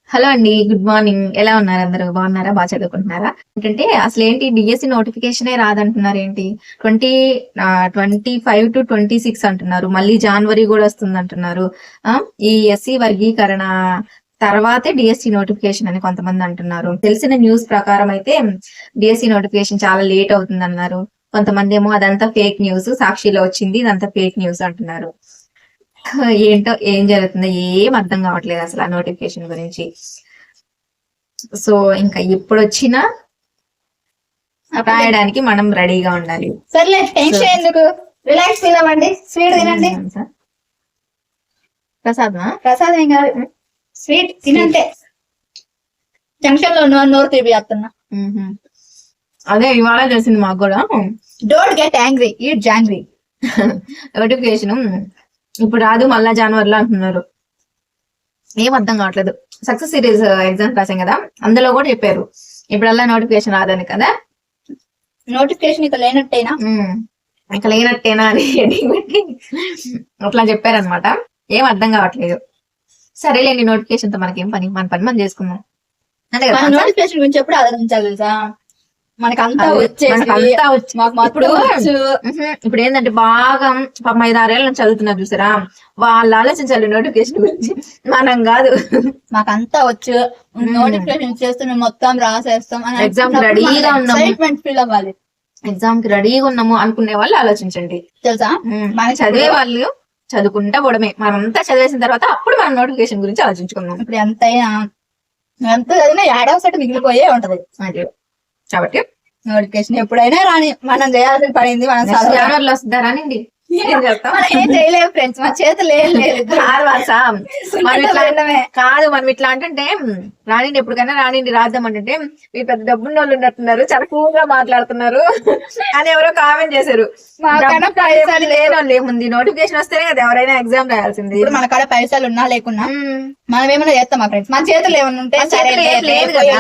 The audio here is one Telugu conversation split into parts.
హలో అండి. Good morning. ఎలా ఉన్నారు అందరూ? బాగున్నారా? బాగా చదువుకుంటున్నారా? ఏంటంటే అసలేంటి డిఎస్సి నోటిఫికేషనే రాదంటున్నారు ఏంటి? 25-26 అంటున్నారు. మళ్ళీ జాన్వరి కూడా వస్తుంది అంటున్నారు. ఈ ఎస్సీ వర్గీకరణ తర్వాతే డిఎస్సి నోటిఫికేషన్ అని కొంతమంది అంటున్నారు. తెలిసిన న్యూస్ ప్రకారం అయితే డిఎస్సి నోటిఫికేషన్ చాలా లేట్ అవుతుంది అన్నారు. కొంతమంది ఏమో అదంతా ఫేక్ న్యూస్, సాక్షిలో వచ్చింది ఇదంతా ఫేక్ న్యూస్ అంటున్నారు. ఏంటో ఏం జరుగుతుందో ఏం అర్థం కావట్లేదు అసలు ఆ నోటిఫికేషన్ గురించి. సో ఇంకా ఇప్పుడు వచ్చినా రాయడానికి మనం రెడీగా ఉండాలి. సర్లే టెన్షన్ ఎందుకు, రిలాక్స్ ఫీల్ అవ్వండి. స్వీట్ తినండి. ప్రసాదం ఏం కాదు, స్వీట్ తినంటే. జంక్షన్ లో నోరు తీపిస్తున్నా. అదే ఇవాళ చేసింది మాకు కూడా. Don't get angry, eat jangri. Notification ఇప్పుడు రాదు, మళ్ళా జనవరిలో అంటున్నారు. ఏం అర్థం కావట్లేదు. సక్సెస్ సిరీస్ ఎగ్జామ్స్ రాసాం కదా, అందులో కూడా చెప్పారు ఇప్పుడల్లా నోటిఫికేషన్ రాదని కదా. నోటిఫికేషన్ ఇక లేనట్టేనా, ఇంకా లేనట్టేనా అని పెట్టి అట్లా చెప్పారనమాట. ఏం అర్థం కావట్లేదు. సరేలేండి, నోటిఫికేషన్ తో మనకేం పని, మన పని మనం చేసుకుందాం అంతే కదా. నోటిఫికేషన్ గురించి ఎప్పుడు ఆలోచించాలి తెలుసా? మనకంతా ఇప్పుడు ఏంటంటే బాగా 5-6 ఏళ్ళ నుంచి చదువుతున్నారు చూసారా, వాళ్ళు ఆలోచించాలి నోటిఫికేషన్ గురించి, మనం కాదు. మాకంతా వచ్చు, నోటిఫికేషన్ చేస్తే మేము మొత్తం రాసేస్తాం. ఎగ్జామ్ కి రెడీగా ఉన్నాము, ఫీల్ అవ్వాలి. ఎగ్జామ్ కి రెడీగా ఉన్నాము అనుకునే వాళ్ళు ఆలోచించండి తెలుసా. మన చదివే వాళ్ళు చదువుకుంటా పోవడమే. మనంతా చదివేసిన తర్వాత అప్పుడు మనం నోటిఫికేషన్ గురించి ఆలోచించుకుందాం. ఇప్పుడు ఎంతైనా ఎంత చదివినా ఏడవ సెట్ మిగిలిపోయే ఉంటది. కాబట్టి నోటిఫికేషన్ ఎప్పుడైనా రాని, మనం చేయాల్సిన పడింది. మనం జనవరిలో వస్తుందా రానండి, ఏం చేయలేము ఫ్రెండ్స్, మన చేతులు ఏం లేదు. కాదు, మనం ఇట్లా అంటుంటే రానిండి, ఎప్పటికైనా రానిండి రాద్దాం అంటుంటే మీరు పెద్ద డబ్బున్న వాళ్ళు ఉన్నట్టున్నారు, చాలా కూల్గా మాట్లాడుతున్నారు అని ఎవరో కామెంట్ చేశారు. లేముంది, నోటిఫికేషన్ వస్తేనే కదా ఎవరైనా ఎగ్జామ్ రాయాల్సింది. ఇప్పుడు మన కాడ పైసలు ఉన్నా లేకున్నా మనం ఏమైనా చేస్తామా ఫ్రెండ్స్? మన చేతులు ఏమన్నా ఉంటే లేదు కదా.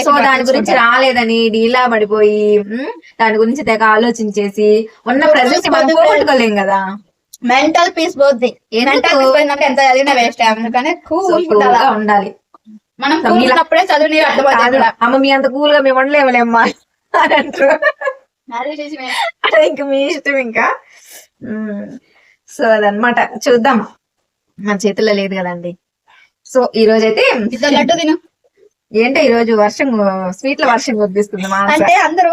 సో దాని గురించి రాలేదని డీలా పడిపోయి దాని గురించి తెగ ఆలోచించేసి ఉన్న ప్రజెంట్ మనం పోగొట్టుకోలేం కదా. మెంటల్ పీస్ పోద్ది. మెంటల్ పీస్ పోయిందంటే ఎంత చదివినా వేస్ట్. అందుకనే కూల్గా ఉండాలి. మనం కూల్నప్పుడే చదివి అర్థమవుతుంది. అమ్మ మీ అంత కూల్ గా మేము ఉండలేమలేమ్మా అని అంటారు. అదే ఇంకా మీ ఇష్టం ఇంకా. సో అదనమాట, చూద్దాం, మన చేతుల్లో లేదు కదండి. సో ఈ రోజైతే లడ్డు తిను. ఏంటో ఈ రోజు వర్షం, స్వీట్ల వర్షం కురిపిస్తుంది. అంటే అందరూ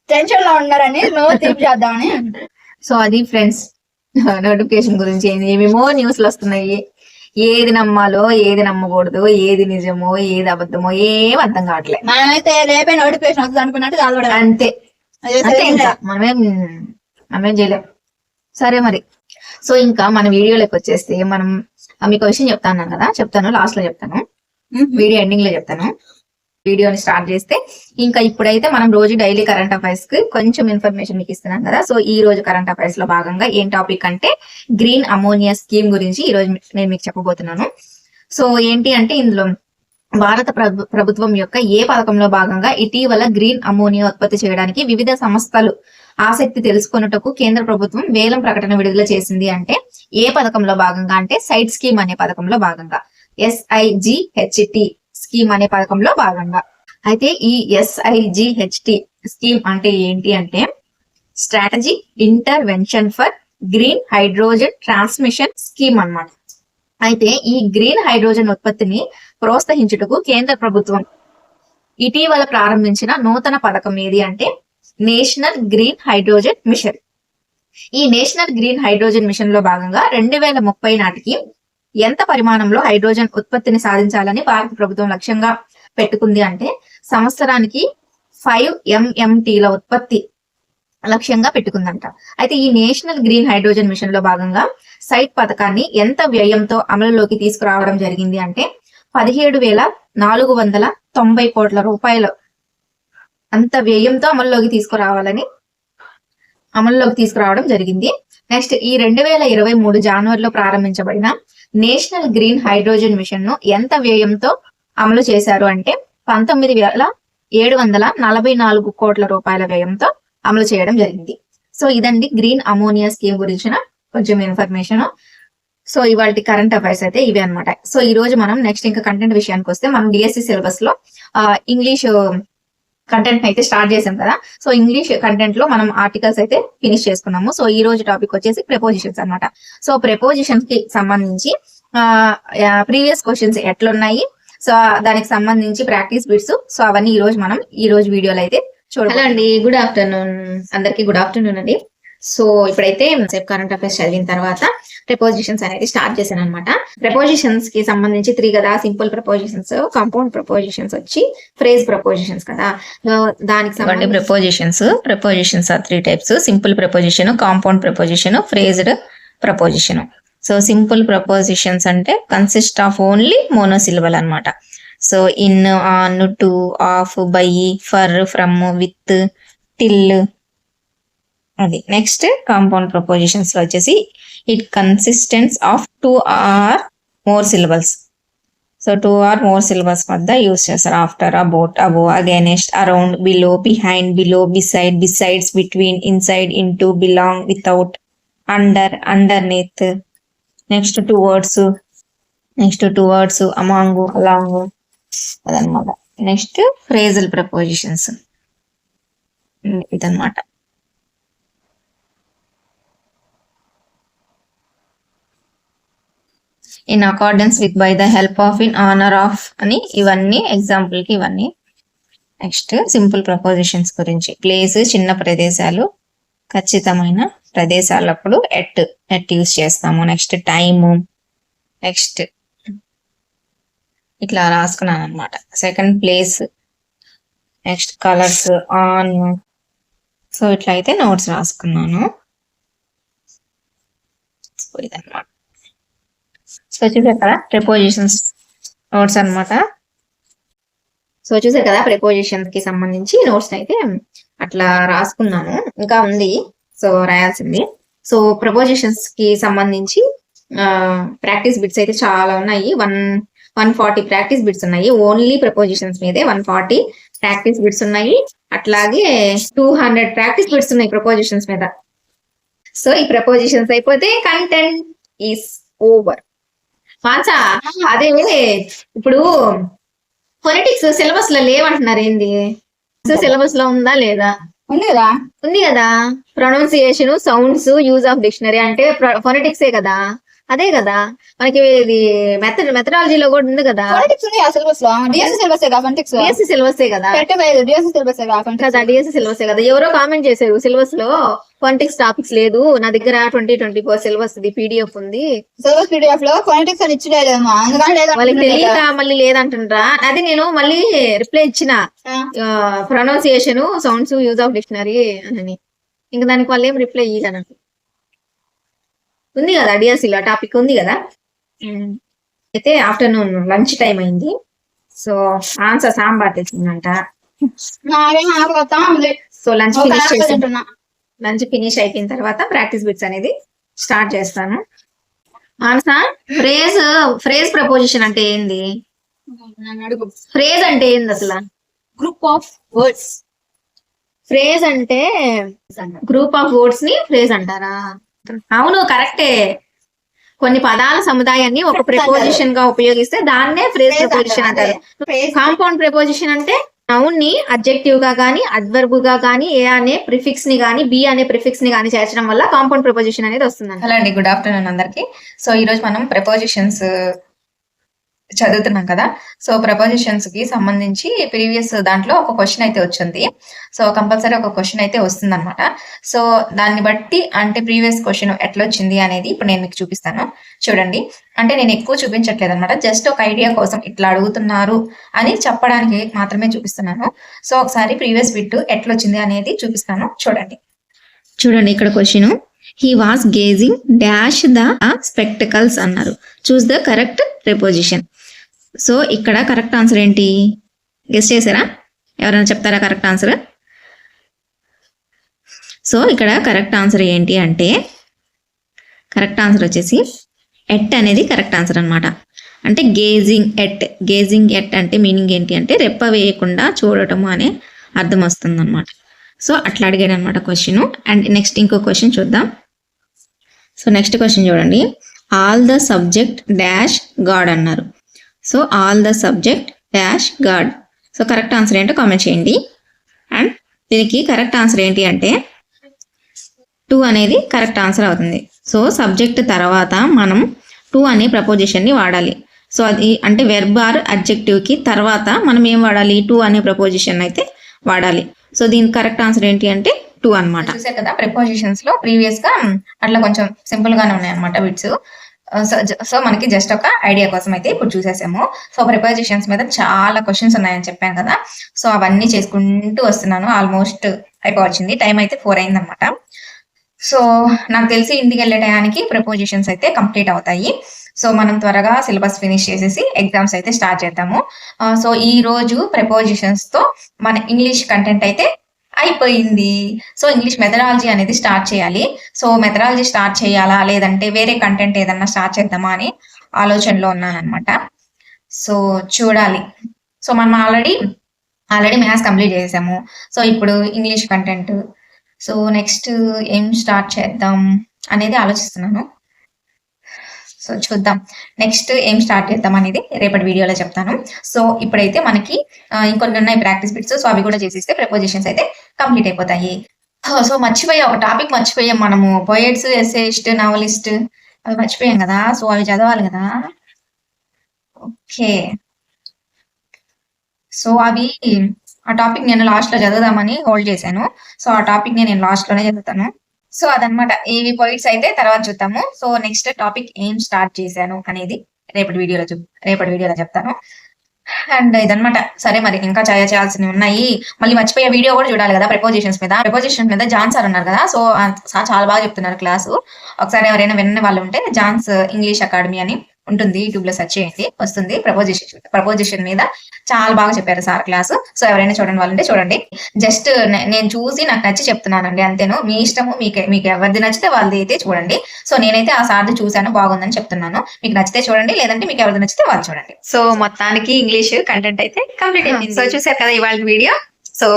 టెన్షన్ లో ఉన్నారని నోరు తీపి చేద్దామని. సో అది ఫ్రెండ్స్, నోటిఫికేషన్ గురించి ఏమేమో న్యూస్లు వస్తున్నాయి. ఏది నమ్మాలో ఏది నమ్మకూడదు, ఏది నిజమో ఏది అబద్ధమో ఏం అర్థం కావట్లేదు. మనమైతే రేపే నోటిఫికేషన్ వస్తుంది అనుకున్నట్టు చదవడం అంతే. ఇంకా మనమేం చేయలేం. సరే మరి. సో ఇంకా మన వీడియోలోకి వచ్చేస్తే మనం మీకు విషయం చెప్తాను కదా, చెప్తాను లాస్ట్ లో చెప్తాను, వీడియో ఎండింగ్ లో చెప్తాను. వీడియోని స్టార్ట్ చేస్తే ఇంకా ఇప్పుడైతే మనం రోజు డైలీ కరెంట్ అఫైర్స్ కి కొంచెం ఇన్ఫర్మేషన్ మీకు ఇస్తున్నాం కదా. సో ఈ రోజు కరెంట్ అఫైర్స్ లో భాగంగా ఏం టాపిక్ అంటే గ్రీన్ అమోనియా స్కీమ్ గురించి ఈ రోజు నేను మీకు చెప్పబోతున్నాను. సో ఏంటి అంటే ఇందులో భారత ప్రభుత్వం యొక్క ఏ పథకంలో భాగంగా ఇటీవల గ్రీన్ అమోనియా ఉత్పత్తి చేయడానికి వివిధ సంస్థలు ఆసక్తి తెలుసుకొనుటకు కేంద్ర ప్రభుత్వం వేలం ప్రకటన విడుదల చేసింది అంటే ఏ పథకంలో భాగంగా అంటే సైట్ స్కీమ్ అనే పథకంలో భాగంగా, SIGHT స్కీమ్ అనే పథకంలో భాగంగా. అయితే ఈ SIGHT స్కీమ్ అంటే ఏంటి అంటే strategy intervention for green hydrogen transmission scheme అన్నమాట. అయితే ఈ గ్రీన్ హైడ్రోజన్ ఉత్పత్తిని ప్రోత్సహించుటకు కేంద్ర ప్రభుత్వం ఇటీవల ప్రారంభించిన నూతన పథకం ఏది అంటే నేషనల్ గ్రీన్ హైడ్రోజన్ మిషన్. ఈ నేషనల్ గ్రీన్ హైడ్రోజన్ మిషన్ లో భాగంగా 2030 నాటికి ఎంత పరిమాణంలో హైడ్రోజన్ ఉత్పత్తిని సాధించాలని భారత ప్రభుత్వం లక్ష్యంగా పెట్టుకుంది అంటే సంవత్సరానికి 5 MMTల ఉత్పత్తి లక్ష్యంగా పెట్టుకుందంట. అయితే ఈ నేషనల్ గ్రీన్ హైడ్రోజన్ మిషన్ లో భాగంగా సైట్ పథకాన్ని ఎంత వ్యయంతో అమలులోకి తీసుకురావడం జరిగింది అంటే 17,490 కోట్ల రూపాయలు అంత వ్యయంతో అమలులోకి తీసుకురావడం జరిగింది. నెక్స్ట్ ఈ 2023 జనవరిలో ప్రారంభించబడిన నేషనల్ గ్రీన్ హైడ్రోజన్ మిషన్ ను ఎంత వ్యయంతో అమలు చేశారు అంటే 19,744 కోట్ల రూపాయల వ్యయంతో అమలు చేయడం జరిగింది. సో ఇదండి గ్రీన్ అమోనియా స్కీమ్ గురించిన కొంచెం ఇన్ఫర్మేషన్. సో ఇవాళ కరెంట్ అఫైర్స్ అయితే ఇవి అన్నమాట. సో ఈ రోజు మనం నెక్స్ట్ ఇంకా కంటెంట్ విషయానికి వస్తే మనం డిఎస్సి సిలబస్ లో ఇంగ్లీష్ కంటెంట్ అయితే స్టార్ట్ చేసాం కదా. సో ఇంగ్లీష్ కంటెంట్ లో మనం ఆర్టికల్స్ అయితే ఫినిష్ చేసుకున్నాము. సో ఈ రోజు టాపిక్ వచ్చేసి ప్రెపోజిషన్స్ అన్నమాట. సో ప్రెపోజిషన్స్ కి సంబంధించి ప్రీవియస్ క్వశ్చన్స్ ఎట్లున్నాయి, సో దానికి సంబంధించి ప్రాక్టీస్ బిట్స్, సో అవన్నీ ఈ రోజు వీడియోలో అయితే చూడాలి. హలో అండి, గుడ్ ఆఫ్టర్నూన్ అందరికి. గుడ్ ఆఫ్టర్నూన్ అండి. సో ఇప్పుడైతే కరెంట్ అఫైర్స్ చదివిన తర్వాత ప్రెపోజిషన్స్ అనేది స్టార్ట్ చేశాను అనమాట. ప్రెపోజిషన్స్ కి సంబంధించి 3 కదా, సింపుల్ ప్రపోజిషన్స్, కాంపౌండ్ ప్రపోజిషన్స్ వచ్చి ఫ్రేజ్ ప్రపోజిషన్స్ కదా. దానికి సంబంధించి prepositions are 3 types: simple preposition, compound preposition, phrased preposition. So simple prepositions అంటే కన్సిస్ట్ ఆఫ్ ఓన్లీ మోనోసిలబల్ అన్నమాట. So in, on, to, of, by, for, from, with, till అది. నెక్స్ట్ కాంపౌండ్ ప్రపోజిషన్స్ లో వచ్చేసి it consistence of 2 or more syllables. So 2 or more syllables వద్ద యూజ్ చేస్తారు. After, about, above, against, around, below, behind, below, beside, besides, between, inside, into, belong, without, under, underneath. Next two words among, along అదనమాట. నెక్స్ట్ ఫ్రేజల్ ప్రపోజిషన్స్ ఇదనమాట. In accordance with, by the help of, in honour of అని ఇవన్నీ ఎగ్జాంపుల్ కి ఇవన్నీ. నెక్స్ట్ సింపుల్ ప్రపోజిషన్స్ గురించి ప్లేస్, చిన్న ప్రదేశాలు, ఖచ్చితమైన ప్రదేశాలప్పుడు ఎట్ యూస్ చేస్తాము. నెక్స్ట్ టైము, నెక్స్ట్ ఇట్లా రాసుకున్నాను అనమాట. Second place, next colours, on. So ఇట్లా అయితే నోట్స్ రాసుకున్నాను. సో ఇదన్నమాట. సో చూసారు కదా ప్రెపోజిషన్స్ నోట్స్ అన్నమాట. సో చూసారు కదా ప్రెపోజిషన్స్ కి సంబంధించి నోట్స్ అయితే అట్లా రాసుకున్నాను. ఇంకా ఉంది సో రాయాల్సింది. సో ప్రపోజిషన్స్ కి సంబంధించి ప్రాక్టీస్ బిట్స్ అయితే చాలా ఉన్నాయి. 140 ప్రాక్టీస్ బిట్స్ ఉన్నాయి. ఓన్లీ ప్రపోజిషన్స్ మీదే 140 ప్రాక్టీస్ బిట్స్ ఉన్నాయి. అట్లాగే 200 ప్రాక్టీస్ బిట్స్ ఉన్నాయి ప్రపోజిషన్స్ మీద. సో ఈ ప్రపోజిషన్స్ అయిపోతే కంటెంట్ ఈస్ ఓవర్. మాచా అదే ఇప్పుడు ఫొనెటిక్స్ సిలబస్ లో లేవంటున్నారు. ఏంది సిలబస్ లో ఉందా లేదా? ఉంది కదా. Pronunciation, sounds, use of dictionary అంటే ఫొనెటిక్సే కదా. అదే కదా మనకి ఇది మెథడాలజీలో కూడా ఉంది కదా. డిఎస్సి సిలబసే కదా. ఎవరో కామెంట్ చేశారు సిలబస్ లో ఫొనెటిక్స్ టాపిక్స్ లేదు, నా దగ్గర 2024 సిలబస్ పీడిఎఫ్ ఉంది. సిలబస్ పీడిఎఫ్ లో ఫొనెటిక్స్ అని ఇచ్చలేదేమో, వాళ్ళకి తెలియక మళ్ళీ లేదంటుండ్రా. అది నేను మళ్ళీ రిప్లై ఇచ్చిన, pronunciation, sounds, use of dictionary అని. ఇంకా దానికి వాళ్ళు ఏం రిప్లై ఇయ్యాలి. నాకు ఉంది కదా డిఎస్సిలో టాపిక్ ఉంది కదా. అయితే ఆఫ్టర్నూన్ లంచ్ టైం అయింది. సో ఆన్సర్ సాంబార్ తెచ్చిందంట. సో లంచ్ ఫినిష్ అయిపోయిన తర్వాత ప్రాక్టీస్ బిట్స్ అనేది స్టార్ట్ చేస్తాను. ఆన్సర్ ఫ్రేజ్ ప్రపోజిషన్ అంటే ఏంది? ఫ్రేజ్ అంటే ఏంది అసలు? Group of words. ఫ్రేజ్ అంటే గ్రూప్ ఆఫ్ వర్డ్స్ ని ఫ్రేజ్ అంటారా? అవును, కరెక్టే. కొన్ని పదాల సముదాయాన్ని ఒక ప్రిపోజిషన్ గా ఉపయోగిస్తే దాన్నే ఫ్రేజ్ ప్రపోజిషన్ అంటారు. కాంపౌండ్ ప్రిపోజిషన్ అంటే నౌన్ ని అడ్జెక్టివ్ గా గానీ, అడ్వర్బ్ గా గానీ, ఏ అనే ప్రిఫిక్స్ ని గానీ, బి అనే ప్రిఫిక్స్ ని గానీ చేర్చడం వల్ల కాంపౌండ్ ప్రిపోజిషన్ అనేది వస్తుంది. హలో అండి, గుడ్ ఆఫ్టర్నూన్ అందరికి. సో ఈ రోజు మనం ప్రిపోజిషన్స్ చదువుతున్నాం కదా. సో ప్రపోజిషన్స్ కి సంబంధించి ప్రీవియస్ దాంట్లో ఒక క్వశ్చన్ అయితే వచ్చింది. సో కంపల్సరీ ఒక క్వశ్చన్ అయితే వస్తుంది అనమాట. సో దాన్ని బట్టి అంటే ప్రీవియస్ క్వశ్చన్ ఎట్లా వచ్చింది అనేది ఇప్పుడు నేను మీకు చూపిస్తాను. చూడండి, అంటే నేను ఎక్కువ చూపించట్లేదు అనమాట, జస్ట్ ఒక ఐడియా కోసం ఇట్లా అడుగుతున్నారు అని చెప్పడానికి మాత్రమే చూపిస్తున్నాను. సో ఒకసారి ప్రీవియస్ బిట్ ఎట్లా వచ్చింది అనేది చూపిస్తాను. చూడండి ఇక్కడ question, he was gazing dash the spectacles అన్నారు. Choose the correct preposition. So ఇక్కడ కరెక్ట్ ఆన్సర్ ఏంటి? గెస్ చేశారా? ఎవరైనా చెప్తారా కరెక్ట్ ఆన్సర్? సో ఇక్కడ కరెక్ట్ ఆన్సర్ ఏంటి అంటే, కరెక్ట్ ఆన్సర్ వచ్చేసి ఎట్ అనేది కరెక్ట్ ఆన్సర్ అనమాట. అంటే గేజింగ్ ఎట్ అంటే మీనింగ్ ఏంటి అంటే రెప్ప వేయకుండా చూడటము అనే అర్థం వస్తుంది అనమాట. సో అట్లా అడిగాడు అనమాట క్వశ్చన్. అండ్ నెక్స్ట్ ఇంకో క్వశ్చన్ చూద్దాం. సో నెక్స్ట్ క్వశ్చన్ చూడండి, all the subject dash god అన్నారు. So all the subject dash god. So correct answer ఏంటో కామెంట్ చేయండి. అండ్ దీనికి కరెక్ట్ ఆన్సర్ ఏంటి అంటే 2 అనేది కరెక్ట్ ఆన్సర్ అవుతుంది. సో సబ్జెక్ట్ తర్వాత మనం 2 అనే ప్రపోజిషన్ని వాడాలి. సో అది అంటే వెర్బ్ ఆర్ అడ్జెక్టివ్కి తర్వాత మనం ఏం వాడాలి, 2 అనే ప్రపోజిషన్ అయితే వాడాలి. సో దీనికి కరెక్ట్ ఆన్సర్ ఏంటి అంటే 2 అనమాట. చూసారు కదా ప్రిపోజిషన్స్ లో ప్రీవియస్ గా అట్లా కొంచెం సింపుల్ గానే ఉన్నాయి అనమాట బిట్స్. సో మనకి జస్ట్ ఒక ఐడియా కోసం అయితే ఇప్పుడు చూసేసాము. సో ప్రిపోజిషన్స్ మీద చాలా క్వశ్చన్స్ ఉన్నాయని చెప్పాను కదా, సో అవన్నీ చేసుకుంటూ వస్తున్నాను. ఆల్మోస్ట్ అయిపోవచ్చింది, టైం అయితే 4 అయిందనమాట. సో నాకు తెలిసి ఇంటికి వెళ్ళే టయానికి ప్రిపోజిషన్స్ అయితే కంప్లీట్ అవుతాయి. సో మనం త్వరగా సిలబస్ ఫినిష్ చేసేసి ఎగ్జామ్స్ అయితే స్టార్ట్ చేద్దాము. సో ఈ రోజు ప్రిపోజిషన్స్ తో మన ఇంగ్లీష్ కంటెంట్ అయితే అయిపోయింది. సో ఇంగ్లీష్ మెథడాలజీ అనేది స్టార్ట్ చేయాలి. సో మెథడాలజీ స్టార్ట్ చేయాలా లేదంటే వేరే కంటెంట్ ఏదన్నా స్టార్ట్ చేద్దామా అని ఆలోచనలో ఉన్నాను అనమాట. సో చూడాలి. సో మనం ఆల్రెడీ మ్యాథ్స్ కంప్లీట్ చేసాము. సో ఇప్పుడు ఇంగ్లీష్ కంటెంట్. సో నెక్స్ట్ ఏం స్టార్ట్ చేద్దాం అనేది ఆలోచిస్తున్నాను. సో చూద్దాం నెక్స్ట్ ఏం స్టార్ట్ చేద్దాం అనేది రేపటి వీడియోలో చెప్తాను. సో ఇప్పుడైతే మనకి ఇంకొన్ని ఉన్నాయి ప్రాక్టీస్ బిట్స్. సో అవి కూడా చేసేస్తే ప్రిపోజిషన్స్ అయితే కంప్లీట్ అయిపోతాయి. సో మర్చిపోయాం, ఒక టాపిక్ మర్చిపోయాం మనము. పోయట్స్, ఎస్సేయిస్ట్, నావలిస్ట్ అవి మర్చిపోయాం కదా. సో అవి చదవాలి కదా. ఓకే, సో అవి ఆ టాపిక్ నేను లాస్ట్ లో చదువుదామని హోల్డ్ చేశాను. సో ఆ టాపిక్ నేను లాస్ట్ లోనే చదువుతాను. సో అదనమాట. ఇవి పాయింట్స్ అయితే తర్వాత చూద్దాము. సో నెక్స్ట్ టాపిక్ ఏం స్టార్ట్ చేశాను అనేది రేపటి వీడియోలో చెప్తాను. అండ్ ఇదనమాట. సరే మరి ఇంకా చేయాల్సినవి ఉన్నాయి. మళ్ళీ మర్చిపోయే వీడియో కూడా చూడాలి కదా ప్రిపోజిషన్స్ మీద జాన్ సార్ ఉన్నారు కదా. సో చాలా బాగా చెప్తున్నారు క్లాసు. ఒకసారి ఎవరైనా విన్న వాళ్ళు ఉంటే జాన్స్ ఇంగ్లీష్ అకాడమీ అని ఉంటుంది, యూట్యూబ్ లో సెర్చ్ చేయండి వస్తుంది. ప్రపోజిషన్ మీద చాలా బాగా చెప్పారు సార్ క్లాసు. సో ఎవరైనా చూడండి వాళ్ళంటే చూడండి. జస్ట్ నేను చూసి నాకు నచ్చి చెప్తున్నానండి, అంతేను. మీ ఇష్టము, మీకు ఎవరిది నచ్చితే వాళ్ళది అయితే చూడండి. సో నేనైతే ఆ సార్ది చూశాను, బాగుందని చెప్తున్నాను. మీకు నచ్చితే చూడండి, లేదంటే మీకు ఎవరిది నచ్చితే వాళ్ళు చూడండి. సో మొత్తానికి ఇంగ్లీష్ కంటెంట్ అయితే కంప్లీట్ అయింది. సో చూసారు కదా ఇవాళ వీడియో. సో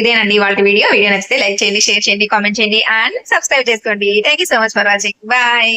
ఇదేనండి ఇవాళ వీడియో. నచ్చితే లైక్ చేయండి, షేర్ చేయండి, కామెంట్ చేయండి అండ్ సబ్స్క్రైబ్ చేసుకోండి. Thank you so much for watching. Bye.